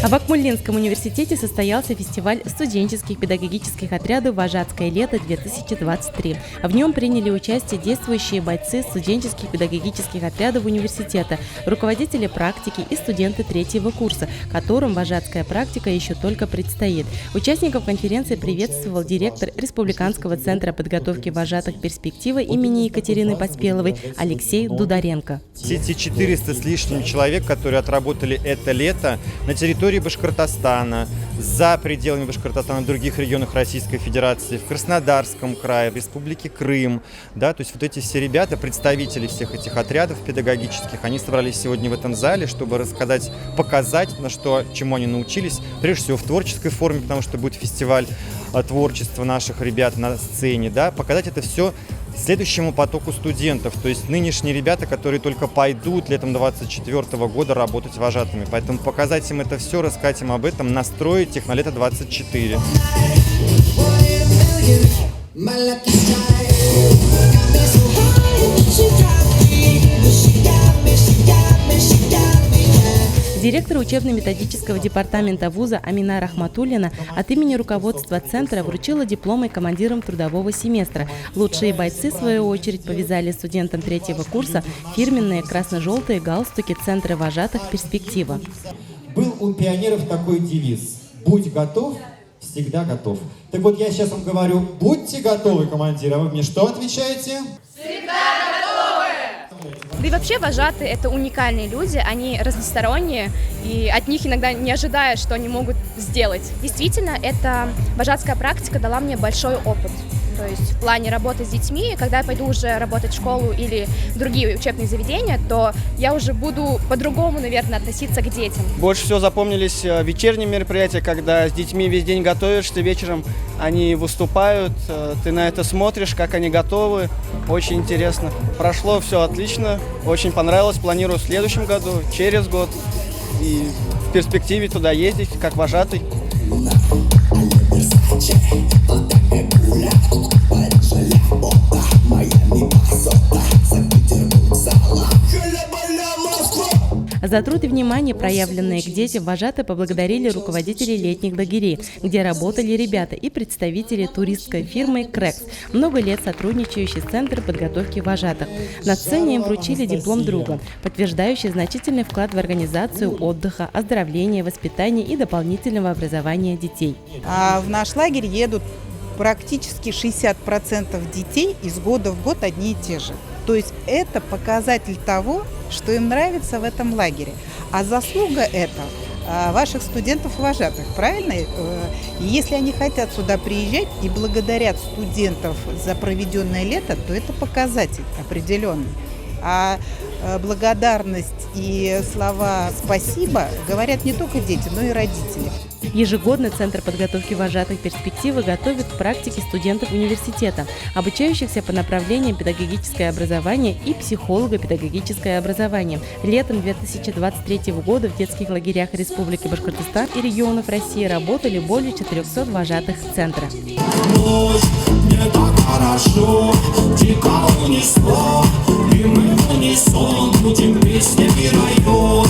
В Акмолинском университете состоялся фестиваль студенческих педагогических отрядов «Вожатское лето-2023». В нем приняли участие действующие бойцы студенческих педагогических отрядов университета, руководители практики и студенты третьего курса, которым вожатская практика еще только предстоит. Участников конференции приветствовал директор Республиканского центра подготовки вожатых «Перспектива» имени Екатерины Поспеловой Алексей Дударенко. Все эти 400 с лишним человек, которые отработали это лето на территории Башкортостана, за пределами Башкортостана, в других регионах Российской Федерации, в Краснодарском крае, в Республике Крым. Да, то есть вот эти все ребята, представители всех этих отрядов педагогических, они собрались сегодня в этом зале, чтобы рассказать, показать, чему они научились, прежде всего в творческой форме, потому что будет фестиваль творчества наших ребят на сцене, да, показать это все следующему потоку студентов, то есть нынешние ребята, которые только пойдут летом 2024 года работать вожатыми. Поэтому показать им это все, рассказать им об этом, настроить их на лето 2024. Директор учебно-методического департамента вуза Амина Рахматуллина от имени руководства центра вручила дипломы командирам трудового семестра. Лучшие бойцы, в свою очередь, повязали студентам третьего курса фирменные красно-желтые галстуки Центра вожатых «Перспектива». Был у пионеров такой девиз: «Будь готов, всегда готов». Так вот, я сейчас вам говорю: будьте готовы, командир, а вы мне что отвечаете? Всегда готовы! Да и вообще вожатые – это уникальные люди, они разносторонние, и от них иногда не ожидаешь, что они могут сделать. Действительно, эта вожатская практика дала мне большой опыт. То есть в плане работы с детьми, когда я пойду уже работать в школу или в другие учебные заведения, то я уже буду по-другому, наверное, относиться к детям. Больше всего запомнились вечерние мероприятия, когда с детьми весь день готовишься, вечером они выступают, ты на это смотришь, как они готовы, очень интересно. Прошло все отлично, очень понравилось, планирую в следующем году, через год и в перспективе туда ездить, как вожатый. За труд и внимание, проявленные к детям, вожатые поблагодарили руководителей летних лагерей, где работали ребята, и представителей туристской фирмы «Крекс», много лет сотрудничающий с Центром подготовки вожатых. На сцене им вручили диплом друга, подтверждающий значительный вклад в организацию отдыха, оздоровления, воспитания и дополнительного образования детей. В наш лагерь едут практически 60% детей из года в год одни и те же. То есть это показатель того, что им нравится в этом лагере. А заслуга это ваших студентов-вожатых, правильно? И если они хотят сюда приезжать и благодарят студентов за проведенное лето, то это показатель определенный. А благодарность и слова «спасибо» говорят не только дети, но и родители. Ежегодно Центр подготовки вожатых «Перспективы» готовит к практике студентов университета, обучающихся по направлениям педагогическое образование и психолого-педагогическое образование. Летом 2023 года в детских лагерях Республики Башкортостан и регионов России работали более 400 вожатых центра. Мне так хорошо, дико унесло, и мы в унисон будем песнями район.